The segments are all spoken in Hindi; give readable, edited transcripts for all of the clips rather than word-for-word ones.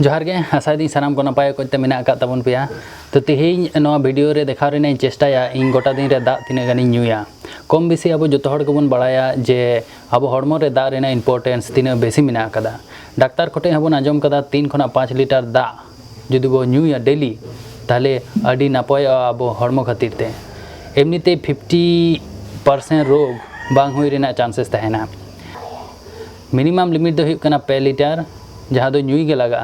जोहार गे आशा दी सानाम को नपाय को मेना आका ताबन पेया तो तेहेኝ नवा वीडियो रे देखा रेना चेष्टाया इन गोटा दिन रे दा तिना गानी न्यूया कम बेसी अब जो हड़ को बन बड़ाया जे अब हड़मो रे दा रेना इम्पोर्टेंस तिना बेसी मेना कदा डाक्तार कोटे हबन आजम कदा 3 खना 5 लिटर दा जुदी बो न्यूया डेली ताले अडी नापय अब हड़मो खातिर ते एमनीते 50% रोग बांग हुई रेना चांसेस तहना मिनिमम लिमिट दो हुई कना 2 लिटर जहाँ दो न्यूई के लगा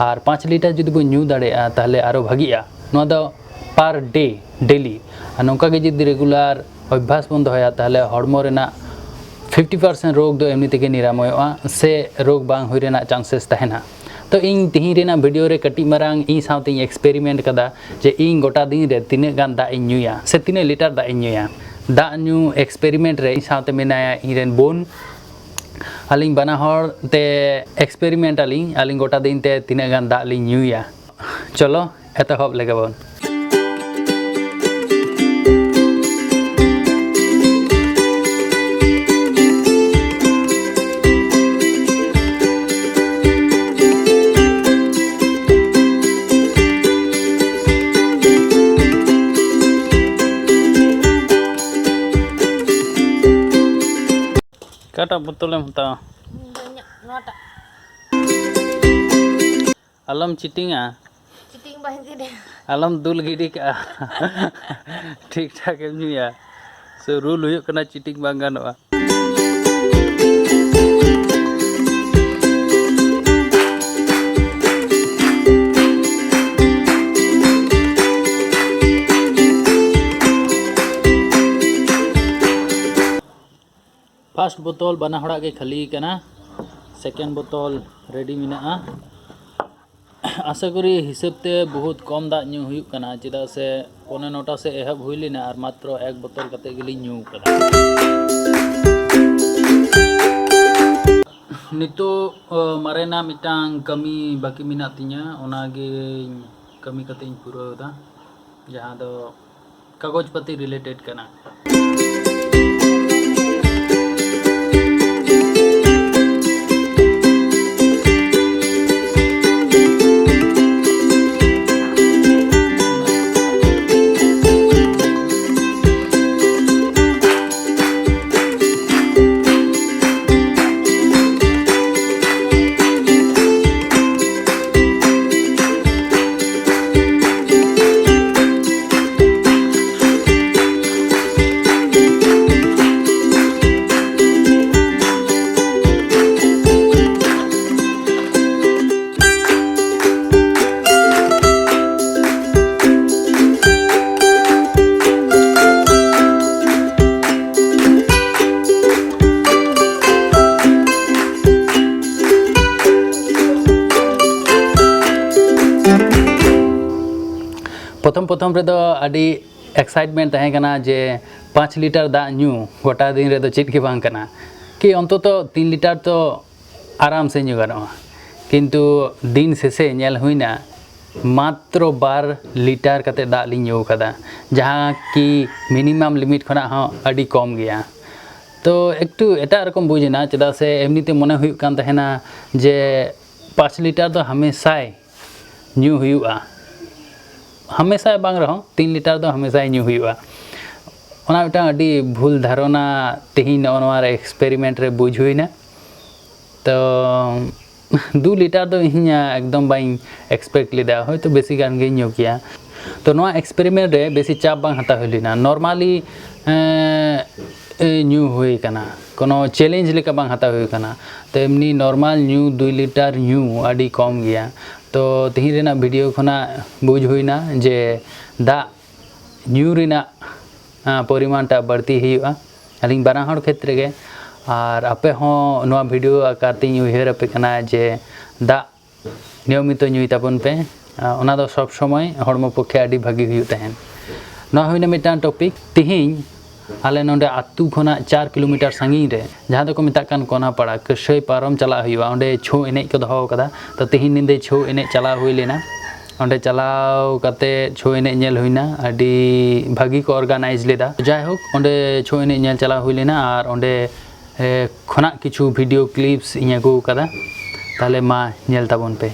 और 5 लिटर जुदी बो न्यू दाड़े ताहले आरो भागिया नोआ दो पर डे डेली नौका के जुदी रेगुलर अभ्यास बन दोया ताहले हड़मो रेना 50% रोग दो एमनी तेगे निरामयोआ से रोग बांग हुई रेना चांसेस तहना तो इन तिही रेना वीडियो रे कटी मारांग इन साउते एक्सपेरिमेंट कदा जे इन गोटा दिन रे तिने गान दा इन न्यूया से तिने लिटर दा इन न्यूया दा न्यू एक्सपेरिमेंट रे इन साउते मेनाया इरेन बोन आलिंग बना हर ते एक्सपेरिमेंट आलिंग गोटा दिन ते तिने गान दा लिंग न्यूया चलो एतहब लेगे बोन काटा बोतल में होता अलम चिटिंग बांधी अलम दुल गिडी का ठीक ठाक एमनिया सो रूल हुई कना चिटिंग बांग गानोआ फर्स्ट बोतल बना हड़ा के खाली कना सेकेंड बोतल रेडी मिना आशा करी हिसाब ते बहुत कम दा न्यू हुई कना चेदा से 9:15 से एहब हुई लेना और मात्र 1 बोतल कते गेली न्यू करा नितो मारेना मिटांग कमी बाकी मिना तिया ओनागे कमी कते इन पूरा दा जहां दो कागज पत्ती रिलेटेड कना प्रथम रे अडी एक्साइटमेंट तहे कना जे 5 लिटर दा न्यू गोटा दिन रे दो चिट के बांग कना कि अंतत 3 लिटर तो आराम से न्यू गानो किंतु दिन शेषे नेल हुईना मात्र 12 लिटर कते दा ली न्यू कदा जहां कि मिनिमम लिमिट खना हां अडी कम गया तो एकटू एटा रकम बुझिना चेदा से एमनीते मने हुई कान तहेना जे 5 लिटर तो हमेशा न्यू हुआ हमेशा बांग रहो 3 लिटर तो हमेशा न्यू हुआ ओना मिटा अडी भूल धारणा तेही नवा एक्सपेरिमेंट रे बुझ हुईना तो 2 लिटर तो इहिया एकदम बाई एक्सपेक्ट लेदा होय तो बेसी गान गे न्यू किया तो नवा एक्सपेरिमेंट रे बेसी चाप बांग हता होलिना नॉर्मली न्यू हुई कना कोनो चैलेंज लेका बांग हता हुई कना तो एमनी नॉर्मल न्यू 2 लिटर न्यू अडी कम गया तो तेही रेना वीडियो खना बुझ हुईना जे दा न्यू रेना परिमाणटा बढ़ती हुआ अलिंग बाना हड़ क्षेत्र के और आपे हो नवा वीडियो आकारती उहर आपे कना जे दा नियमित न्यूई ताबन पे ओना दो सब समय हड़मो पक्षे अडी भागी हुई तहन ना हुईना मिटान टॉपिक तिहिं आले नोंडे आतु खना 4 किलोमीटर संगी रे जहाँ दो को मिता कान कोना पड़ा कसई पारम चला हुआ ओंडे छो एने को दहो कदा तो तिहिं निंदे छो एने चला हुई लेना ओंडे चलाव कते छो एने नेल हुईना अडी भागी को ऑर्गेनाइज लेदा जाय होक ओंडे छो एने नेल चला हुई लेना और ओंडे खना किछु वीडियो क्लिप्स इᱧ ᱟᱹᱜᱩ ᱠᱟᱫᱟ ताले मा नेल ताबन पे।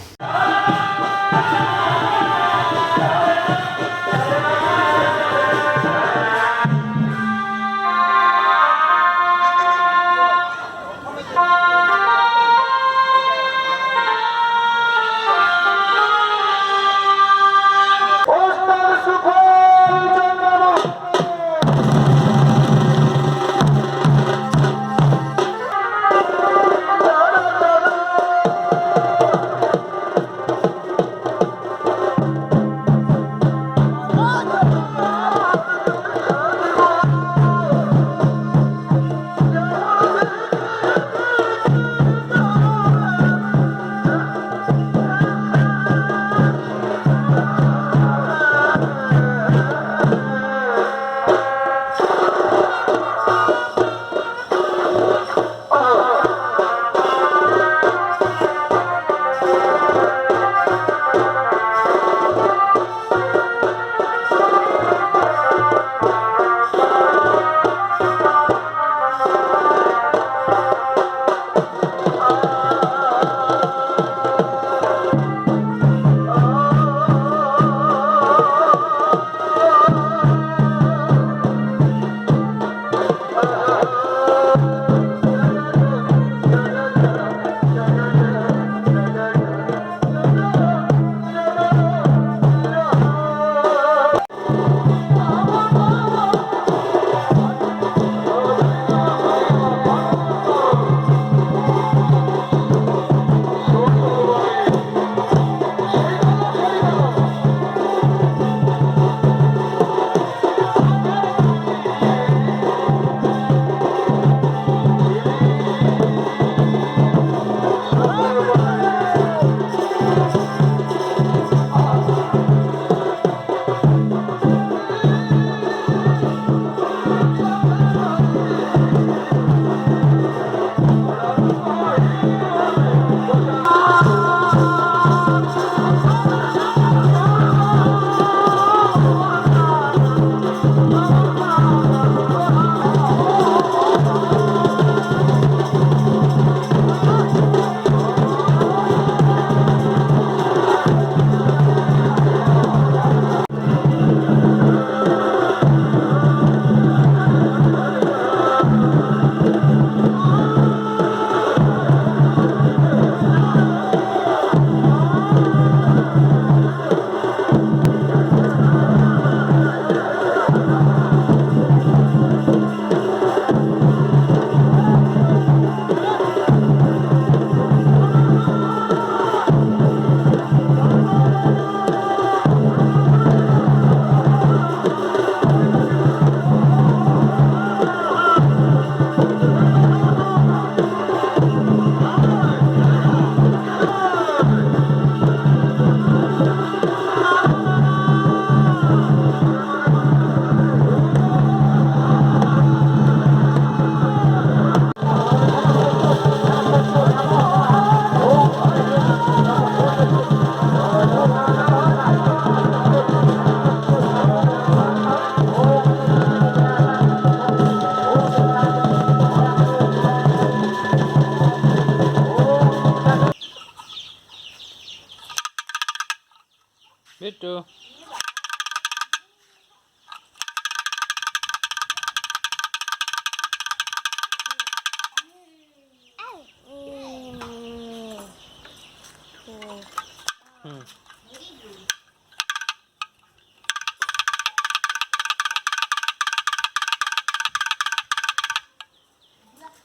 Bitu.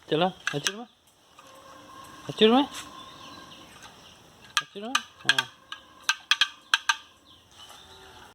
चलो अचूर में हाँ